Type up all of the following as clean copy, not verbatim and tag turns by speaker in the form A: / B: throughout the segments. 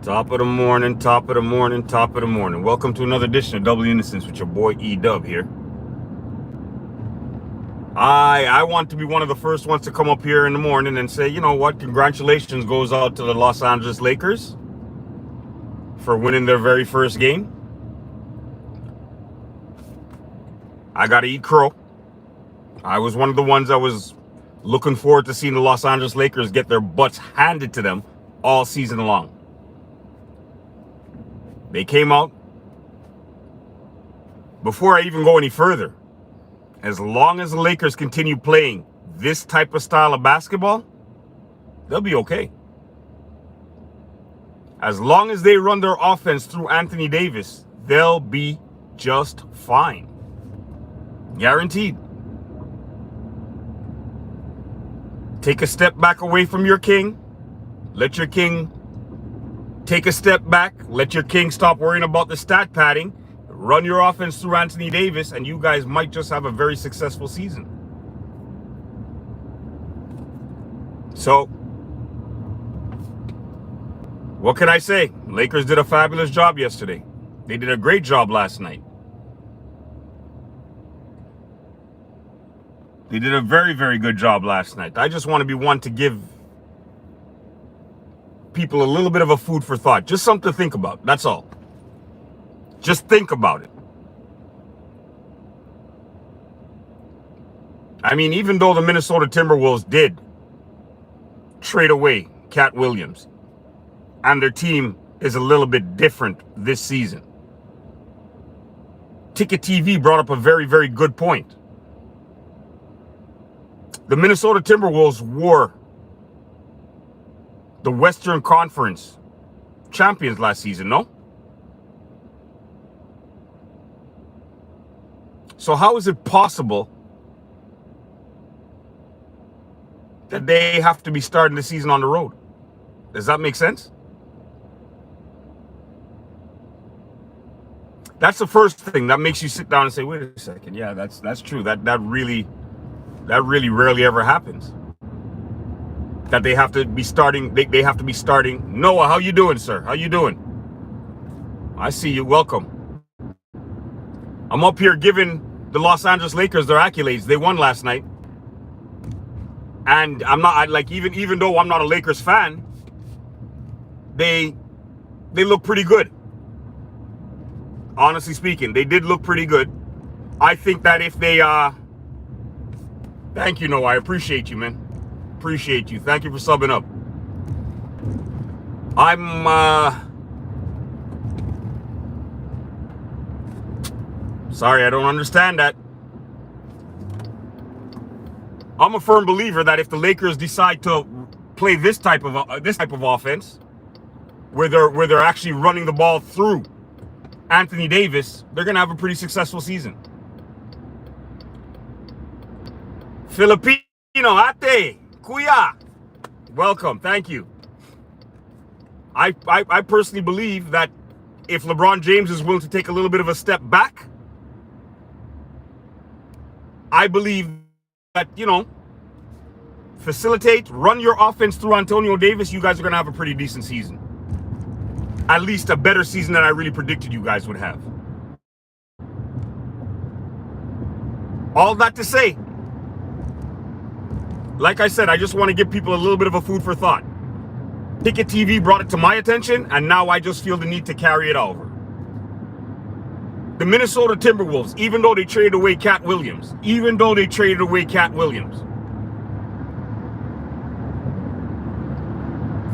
A: Top of the morning, top of the morning, top of the morning. Welcome to another edition of Double the Innocence with your boy E-Dub here. I want to be one of the first ones to come up here in the morning and say, you know what, congratulations goes out to the Los Angeles Lakers for winning their very first game. I got to eat crow. I was one of the ones that was looking forward to seeing the Los Angeles Lakers get their butts handed to them all season long. They came out. Before I even go any further, as long as the Lakers continue playing this type of style of basketball, they'll be okay. As long as they run their offense through Anthony Davis, they'll be just fine. Guaranteed. Take a step back away from your king. Let your king take a step back. Let your king stop worrying about the stat padding. Run your offense through Anthony Davis, and you guys might just have a very successful season. So, what can I say? Lakers did a fabulous job yesterday. They did a great job last night. They did a very, very good job last night. I just want to be one to give people a little bit of a food for thought. Just something to think about. That's all. Just think about it. I mean, even though the Minnesota Timberwolves did trade away Cat Williams, and their team is a little bit different this season, Ticket TV brought up a very, very good point. The Minnesota Timberwolves were the Western Conference champions last season, no? So how is it possible that they have to be starting the season on the road? Does that make sense? That's the first thing that makes you sit down and say, wait a second, yeah, that's true. That really rarely ever happens. That they have to be starting, they have to be starting. Noah, how you doing, sir? How you doing? I see you, welcome. I'm up here giving the Los Angeles Lakers their accolades. They won last night. And even though I'm not a Lakers fan, they look pretty good. Honestly speaking, they did look pretty good. I think that if they thank you, Noah. I appreciate you, man. Appreciate you. Thank you for subbing up. Sorry, I don't understand that. I'm a firm believer that if the Lakers decide to play this type of offense, where they're actually running the ball through Anthony Davis, they're gonna have a pretty successful season. Filipino, ate, kuya, welcome. Thank you. I personally believe that if LeBron James is willing to take a little bit of a step back, I believe that, facilitate, run your offense through Antonio Davis, you guys are going to have a pretty decent season. At least a better season than I really predicted you guys would have. All that to say, like I said, I just want to give people a little bit of a food for thought. Ticket TV brought it to my attention, and now I just feel the need to carry it over. The Minnesota Timberwolves, even though they traded away Cat Williams,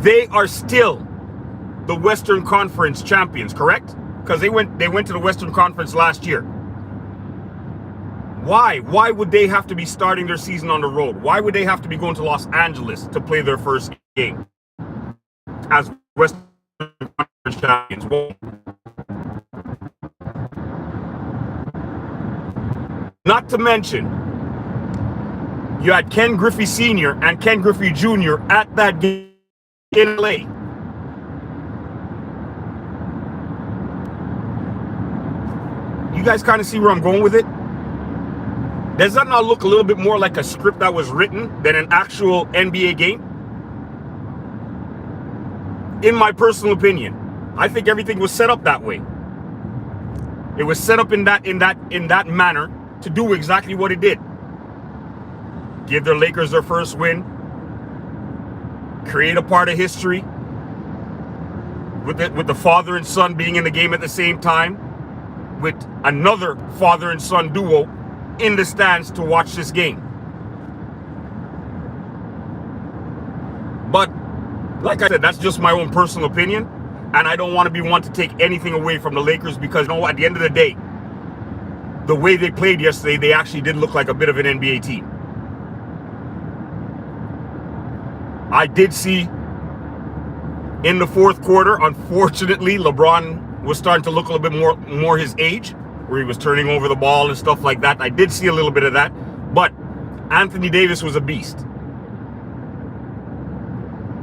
A: they are still the Western Conference champions, correct? Because they went to the Western Conference last year. Why? Why would they have to be starting their season on the road? Why would they have to be going to Los Angeles to play their first game as Western Conference champions? Not to mention, you had Ken Griffey Sr. and Ken Griffey Jr. at that game in LA. You guys kind of see where I'm going with it? Does that not look a little bit more like a script that was written than an actual NBA game? In my personal opinion, I think everything was set up that way. It was set up in that manner to do exactly what it did. Give the Lakers their first win. Create a part of history with the father and son being in the game at the same time, with another father and son duo in the stands to watch this game. But like I said, that's just my own personal opinion, and I don't want to be one to take anything away from the Lakers, because at the end of the day, the way they played yesterday, they actually did look like a bit of an NBA team. I did see in the fourth quarter, unfortunately, LeBron was starting to look a little bit more his age, where he was turning over the ball and stuff like that. I did see a little bit of that, but Anthony Davis was a beast.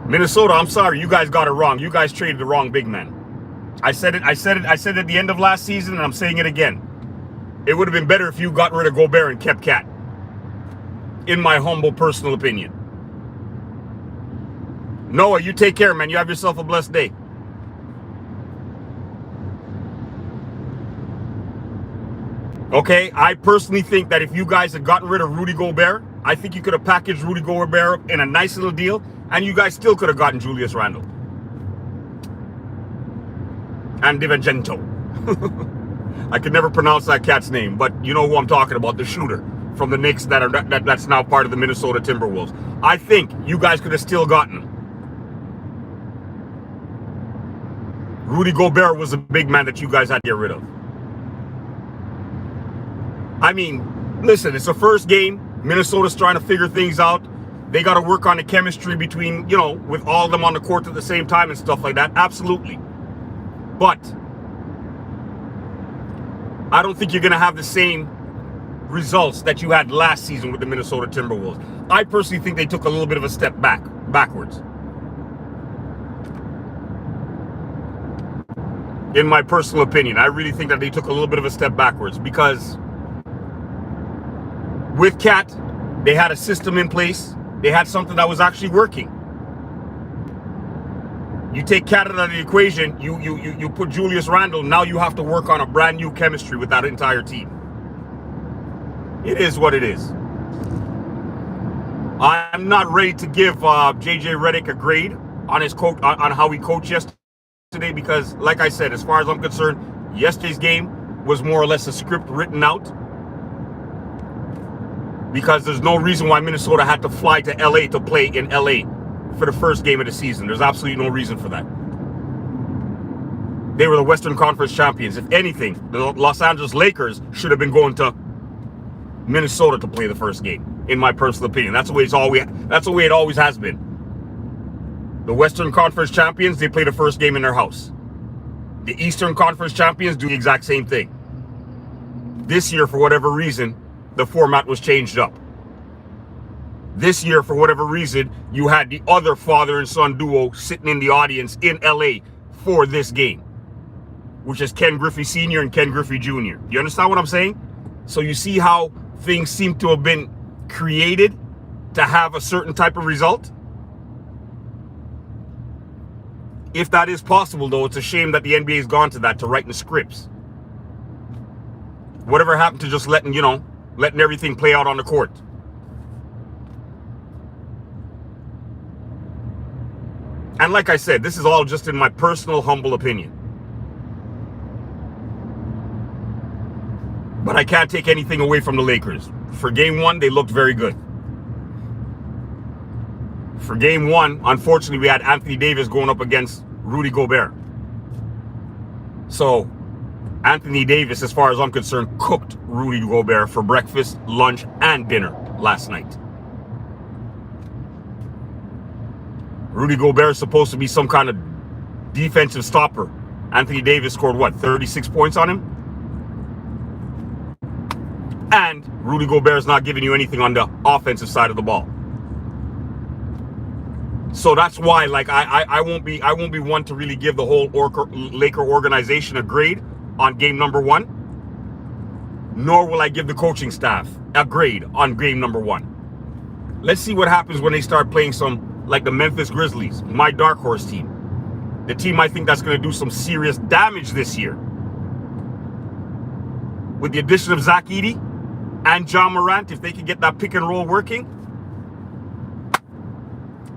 A: Minnesota, I'm sorry, you guys got it wrong. You guys traded the wrong big man. I said it at the end of last season, and I'm saying it again. It would have been better if you got rid of Gobert and kept Cat, in my humble personal opinion. Noah, you take care, man. You have yourself a blessed day. Okay, I personally think that if you guys had gotten rid of Rudy Gobert, I think you could have packaged Rudy Gobert in a nice little deal, and you guys still could have gotten Julius Randle. And DiVincenzo. I could never pronounce that cat's name, but you know who I'm talking about, the shooter from the Knicks that's now part of the Minnesota Timberwolves. I think you guys could have still gotten him. Rudy Gobert was a big man that you guys had to get rid of. I mean, listen, it's the first game. Minnesota's trying to figure things out. They got to work on the chemistry between, with all of them on the court at the same time and stuff like that. Absolutely. But I don't think you're going to have the same results that you had last season with the Minnesota Timberwolves. I personally think they took a little bit of a step backwards. In my personal opinion, I really think that they took a little bit of a step backwards, because with Cat, they had a system in place. They had something that was actually working. You take Cat out of the equation, you put Julius Randle, now you have to work on a brand new chemistry with that entire team. It is what it is. I'm not ready to give JJ Redick a grade on his coach, on how he coached yesterday, because like I said, as far as I'm concerned, yesterday's game was more or less a script written out, because there's no reason why Minnesota had to fly to LA to play in LA for the first game of the season. There's absolutely no reason for that. They were the Western Conference champions. If anything, the Los Angeles Lakers should have been going to Minnesota to play the first game, in my personal opinion. That's the way it always has been. The Western Conference champions, they play the first game in their house. The Eastern Conference champions do the exact same thing. This year, for whatever reason, the format was changed up. This year, for whatever reason, you had the other father and son duo sitting in the audience in LA for this game, which is Ken Griffey Sr. and Ken Griffey Jr. You understand what I'm saying? So you see how things seem to have been created to have a certain type of result? If that is possible, though, it's a shame that the NBA has gone to that, to writing the scripts. Whatever happened to just letting everything play out on the court? And like I said, this is all just in my personal, humble opinion. But I can't take anything away from the Lakers. For game one, they looked very good. For game one, unfortunately, we had Anthony Davis going up against Rudy Gobert. So, Anthony Davis, as far as I'm concerned, cooked Rudy Gobert for breakfast, lunch, and dinner last night. Rudy Gobert is supposed to be some kind of defensive stopper. Anthony Davis scored, 36 points on him? And Rudy Gobert is not giving you anything on the offensive side of the ball. So that's why, I won't be one to really give the whole Laker organization a grade on game number one. Nor will I give the coaching staff a grade on game number one. Let's see what happens when they start playing some, like the Memphis Grizzlies, my dark horse team. the team I think that's going to do some serious damage this year. With the addition of Zach Edey and John Morant, if they can get that pick and roll working,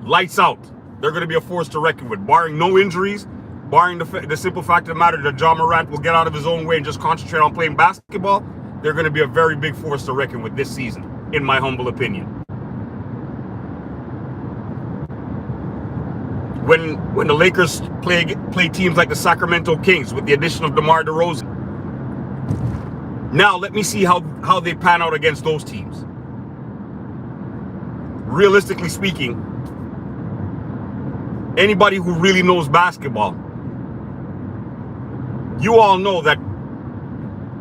A: lights out. They're going to be a force to reckon with, barring no injuries, barring the simple fact of the matter that John Morant will get out of his own way and just concentrate on playing basketball. They're going to be a very big force to reckon with this season, in my humble opinion. When the Lakers play teams like the Sacramento Kings with the addition of DeMar DeRozan, now let me see how they pan out against those teams. Realistically speaking, anybody who really knows basketball, you all know that,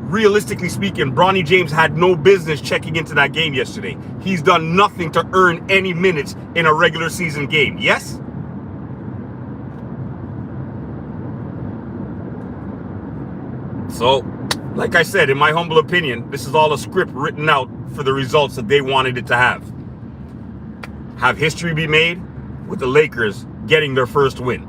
A: realistically speaking, Bronny James had no business checking into that game yesterday. He's done nothing to earn any minutes in a regular season game. Yes? So, like I said, in my humble opinion, this is all a script written out for the results that they wanted it to have. Have history be made with the Lakers getting their first win.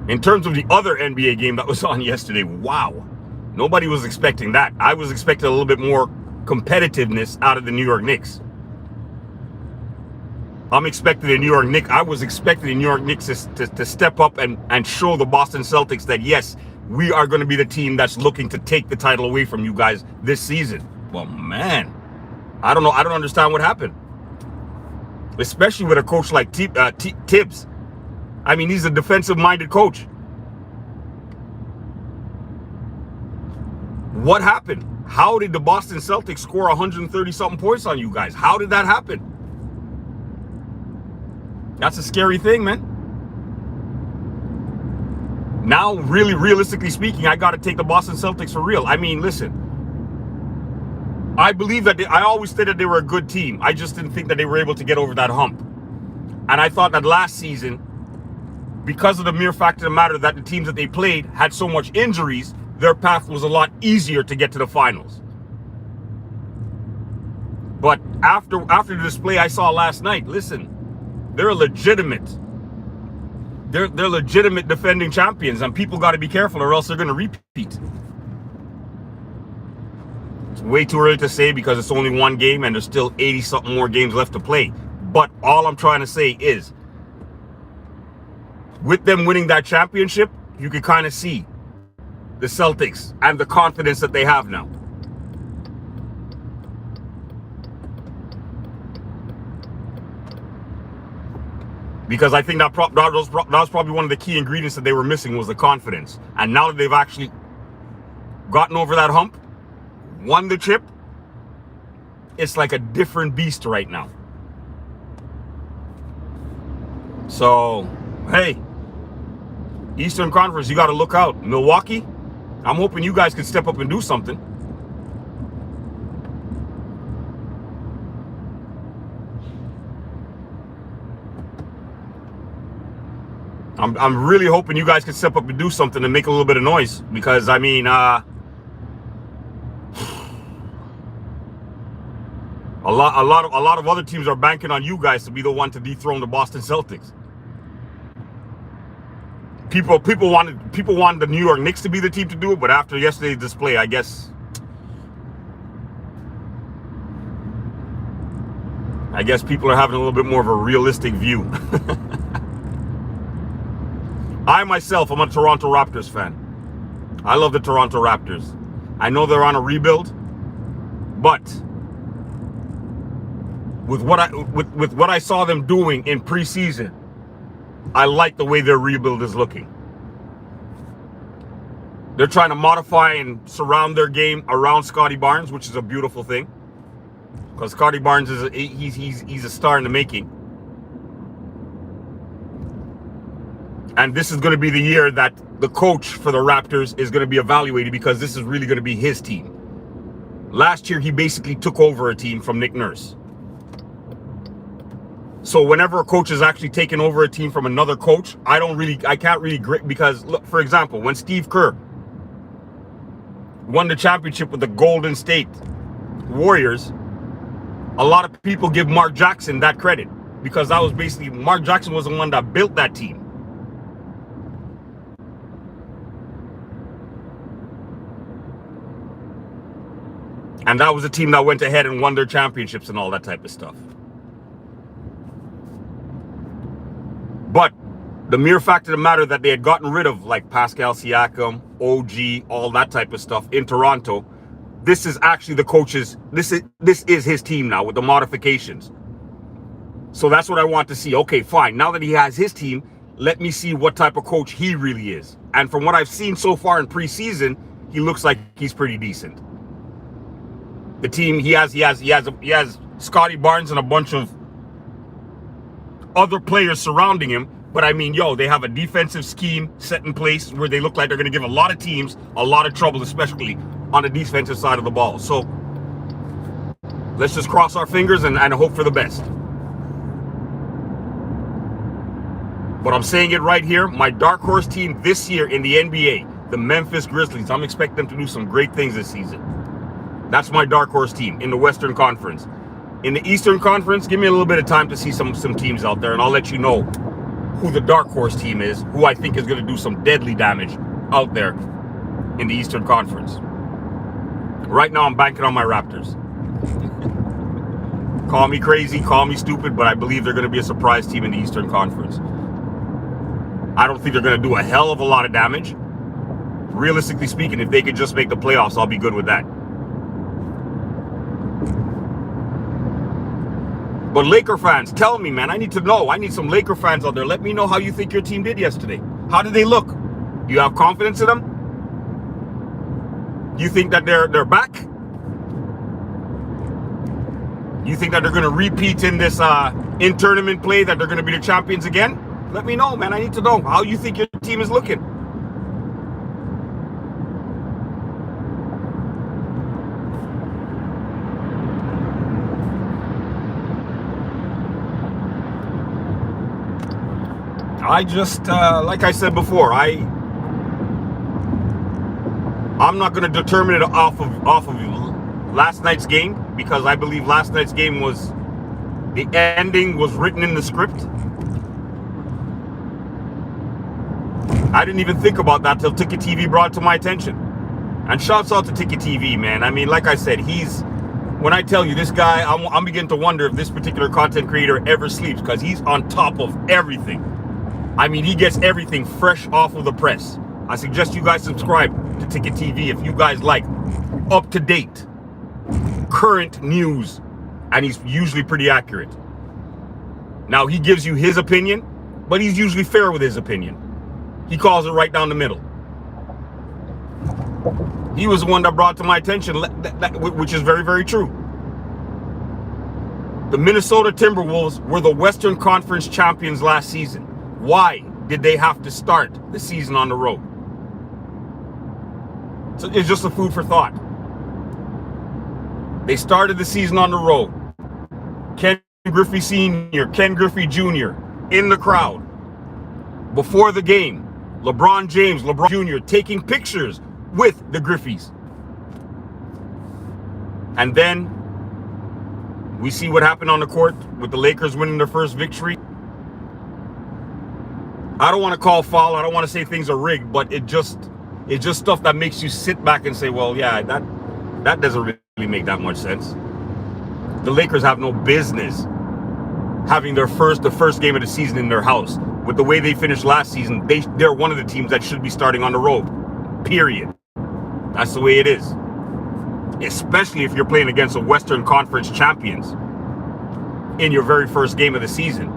A: In terms of the other NBA game that was on yesterday, wow. Nobody was expecting that. I was expecting a little bit more competitiveness out of the New York Knicks. I was expecting the New York Knicks to step up and show the Boston Celtics that, yes, we are going to be the team that's looking to take the title away from you guys this season. Well, man, I don't know. I don't understand what happened. Especially with a coach like Tibbs. I mean, he's a defensive-minded coach. What happened? How did the Boston Celtics score 130-something points on you guys? How did that happen? That's a scary thing, man. Now, really, realistically speaking, I got to take the Boston Celtics for real. I mean, listen. I believe that I always said that they were a good team. I just didn't think that they were able to get over that hump. And I thought that last season, because of the mere fact of the matter that the teams that they played had so much injuries, their path was a lot easier to get to the finals. But after the display I saw last night, listen, they're legitimate defending champions, and people got to be careful or else they're going to repeat. It's way too early to say because it's only one game and there's still 80-something more games left to play. But all I'm trying to say is, with them winning that championship, you can kind of see the Celtics and the confidence that they have now. Because I think that was probably one of the key ingredients that they were missing, was the confidence. And now that they've actually gotten over that hump, won the chip, it's like a different beast right now. So, hey, Eastern Conference, you got to look out. Milwaukee, I'm hoping you guys can step up and do something. I'm really hoping you guys can step up and do something and make a little bit of noise, because I mean, a lot of other teams are banking on you guys to be the one to dethrone the Boston Celtics. People wanted the New York Knicks to be the team to do it, but after yesterday's display, I guess people are having a little bit more of a realistic view. I myself, I'm a Toronto Raptors fan. I love the Toronto Raptors. I know they're on a rebuild, but with what I saw them doing in preseason, I like the way their rebuild is looking. They're trying to modify and surround their game around Scotty Barnes, which is a beautiful thing, because Scotty Barnes he's a star in the making. And this is going to be the year that the coach for the Raptors is going to be evaluated, because this is really going to be his team. Last year, he basically took over a team from Nick Nurse. So whenever a coach is actually taking over a team from another coach, I can't really grip, because look, for example, when Steve Kerr won the championship with the Golden State Warriors, a lot of people give Mark Jackson that credit because that was basically, Mark Jackson was the one that built that team. And that was a team that went ahead and won their championships and all that type of stuff. But the mere fact of the matter that they had gotten rid of like Pascal Siakam, OG, all that type of stuff in Toronto, this is actually the coach's, this is his team now with the modifications. So that's what I want to see. Okay, fine. Now that he has his team, let me see what type of coach he really is. And from what I've seen so far in preseason, he looks like he's pretty decent. The team he has Scotty Barnes and a bunch of other players surrounding him. But I mean, they have a defensive scheme set in place where they look like they're going to give a lot of teams a lot of trouble, especially on the defensive side of the ball. So let's just cross our fingers and hope for the best. But I'm saying it right here, my dark horse team this year in the NBA, the Memphis Grizzlies, I'm expecting them to do some great things this season. That's my dark horse team in the Western Conference. In the Eastern Conference, give me a little bit of time to see some teams out there, and I'll let you know who the dark horse team is, who I think is going to do some deadly damage out there in the Eastern Conference. Right now, I'm banking on my Raptors. Call me crazy, call me stupid, but I believe they're going to be a surprise team in the Eastern Conference. I don't think they're going to do a hell of a lot of damage. Realistically speaking, if they could just make the playoffs, I'll be good with that. But Laker fans, tell me, man, I need to know. I need some Laker fans out there. Let me know how you think your team did yesterday. How did they look? Do you have confidence in them? You think that they're back? You think that they're going to repeat in this in-tournament play, that they're going to be the champions again? Let me know, man. I need to know how you think your team is looking. I just, like I said before, I'm not going to determine it off of last night's game, because I believe last night's game was, the ending was written in the script. I didn't even think about that till Ticket TV brought it to my attention. And shouts out to Ticket TV, man. I mean, like I said, when I tell you this guy, I'm beginning to wonder if this particular content creator ever sleeps, because he's on top of everything. I mean, he gets everything fresh off of the press. I suggest you guys subscribe to Ticket TV if you guys like up-to-date, current news, and he's usually pretty accurate. Now, he gives you his opinion, but he's usually fair with his opinion. He calls it right down the middle. He was the one that brought to my attention, which is very, very true. The Minnesota Timberwolves were the Western Conference champions last season. Why did they have to start the season on the road? So it's just a food for thought. They started the season on the road. Ken Griffey Sr., Ken Griffey Jr. in the crowd. Before the game, LeBron James, LeBron Jr. taking pictures with the Griffeys. And then we see what happened on the court with the Lakers winning their first victory. I don't want to call foul. I don't want to say things are rigged, but it's just stuff that makes you sit back and say, well, yeah, that doesn't really make that much sense. The Lakers have no business having the first game of the season in their house. With the way they finished last season, they're one of the teams that should be starting on the road. Period. That's the way it is. Especially if you're playing against the Western Conference champions in your very first game of the season.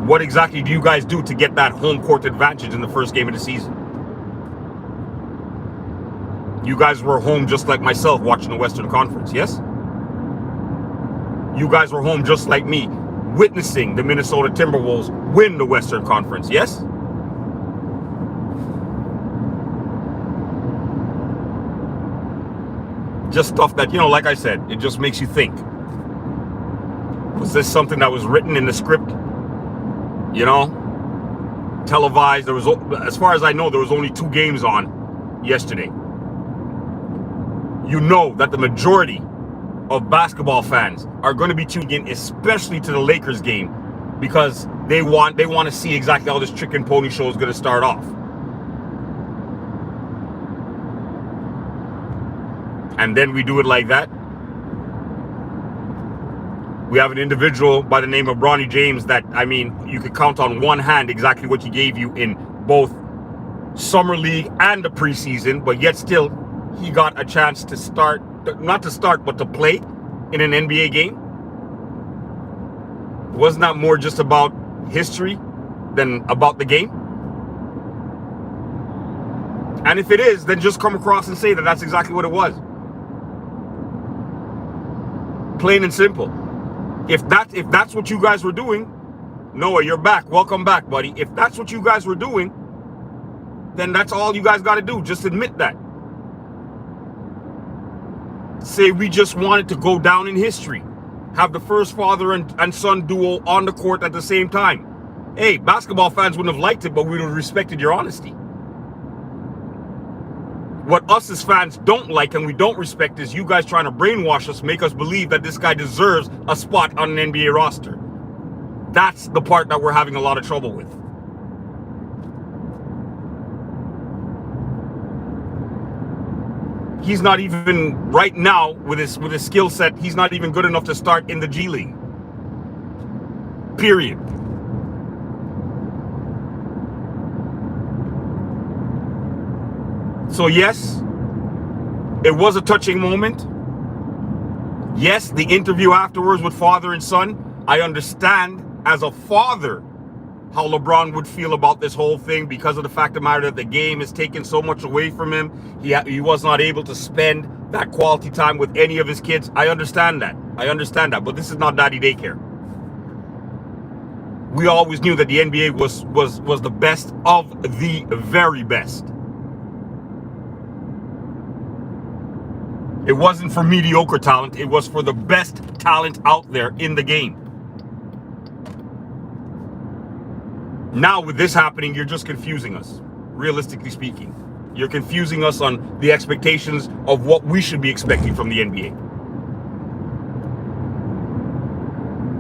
A: What exactly do you guys do to get that home court advantage in the first game of the season? You guys were home just like myself watching the Western Conference, yes? You guys were home just like me witnessing the Minnesota Timberwolves win the Western Conference, yes? Just stuff that, like I said, it just makes you think. Was this something that was written in the script? Televised. There was, as far as I know, there was only 2 games on yesterday. you know that the majority of basketball fans are going to be tuning in, especially to the Lakers game, because they want to see exactly how this chicken pony show is going to start off. And then we do it like that. We have an individual by the name of Bronny James that, I mean, you could count on one hand exactly what he gave you in both Summer League and the preseason, but yet still he got a chance to start, not to start, but to play in an NBA game. Wasn't that more just about history than about the game? And if it is, then just come across and say that that's exactly what it was. Plain and simple. If that's what you guys were doing, Noah, you're back. Welcome back, buddy. If that's what you guys were doing, then that's all you guys got to do. Just admit that. Say we just wanted to go down in history. Have the first father and son duo on the court at the same time. Hey, basketball fans wouldn't have liked it, but we would have respected your honesty. What us as fans don't like and we don't respect is you guys trying to brainwash us, make us believe that this guy deserves a spot on an NBA roster. That's the part that we're having a lot of trouble with. He's not even, right now, with his skill set, he's not even good enough to start in the G League. Period. So yes, it was a touching moment. Yes, the interview afterwards with father and son, I understand as a father how LeBron would feel about this whole thing because of the fact of the matter that the game has taken so much away from him. He was not able to spend that quality time with any of his kids. I understand that. But this is not daddy daycare. We always knew that the NBA was the best of the very best. It wasn't for mediocre talent. It was for the best talent out there in the game. Now with this happening, you're just confusing us, realistically speaking. You're confusing us on the expectations of what we should be expecting from the NBA.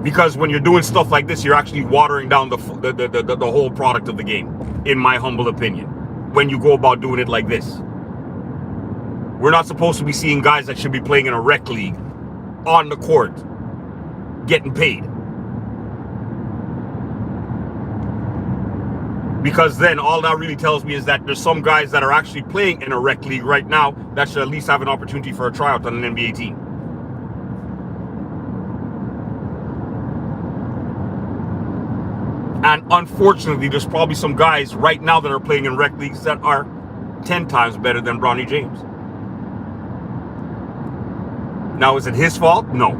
A: Because when you're doing stuff like this, you're actually watering down the whole product of the game, in my humble opinion, when you go about doing it like this. We're not supposed to be seeing guys that should be playing in a rec league on the court, getting paid. Because then all that really tells me is that there's some guys that are actually playing in a rec league right now that should at least have an opportunity for a tryout on an NBA team. And unfortunately, there's probably some guys right now that are playing in rec leagues that are 10 times better than Bronny James. Now, is it his fault? No.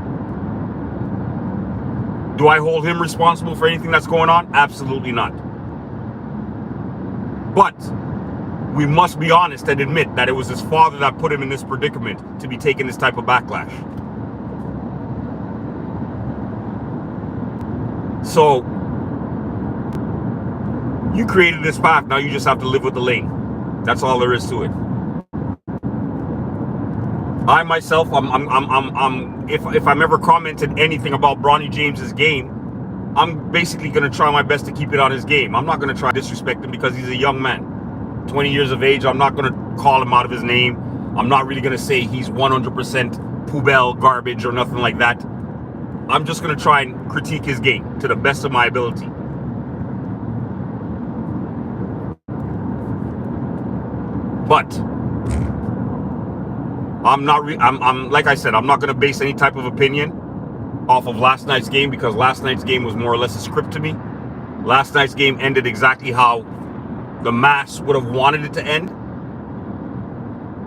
A: Do I hold him responsible for anything that's going on? Absolutely not. But we must be honest and admit that it was his father that put him in this predicament to be taking this type of backlash. So, you created this path, now you just have to live with the lane. That's all there is to it. I myself, if I'm ever commented anything about Bronny James's game, I'm basically going to try my best to keep it on his game. I'm not going to try to disrespect him because he's a young man, 20 years of age. I'm not going to call him out of his name. I'm not really going to say he's 100% poubelle garbage or nothing like that. I'm just going to try and critique his game to the best of my ability. But I'm like I said, I'm not going to base any type of opinion off of last night's game because last night's game was more or less a script to me. Last night's game ended exactly how the mass would have wanted it to end.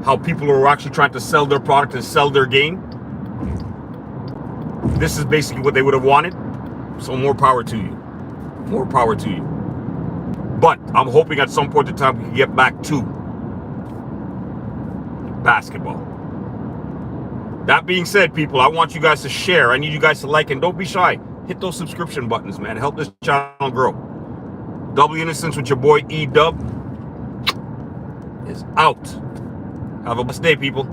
A: How people were actually trying to sell their product and sell their game. This is basically what they would have wanted. So more power to you. More power to you. But I'm hoping at some point in time we can get back to basketball. That being said, people, I want you guys to share. I need you guys to like, and don't be shy. Hit those subscription buttons, man. Help this channel grow. Double the Innocence with your boy E-Dub is out. Have a blessed day, people.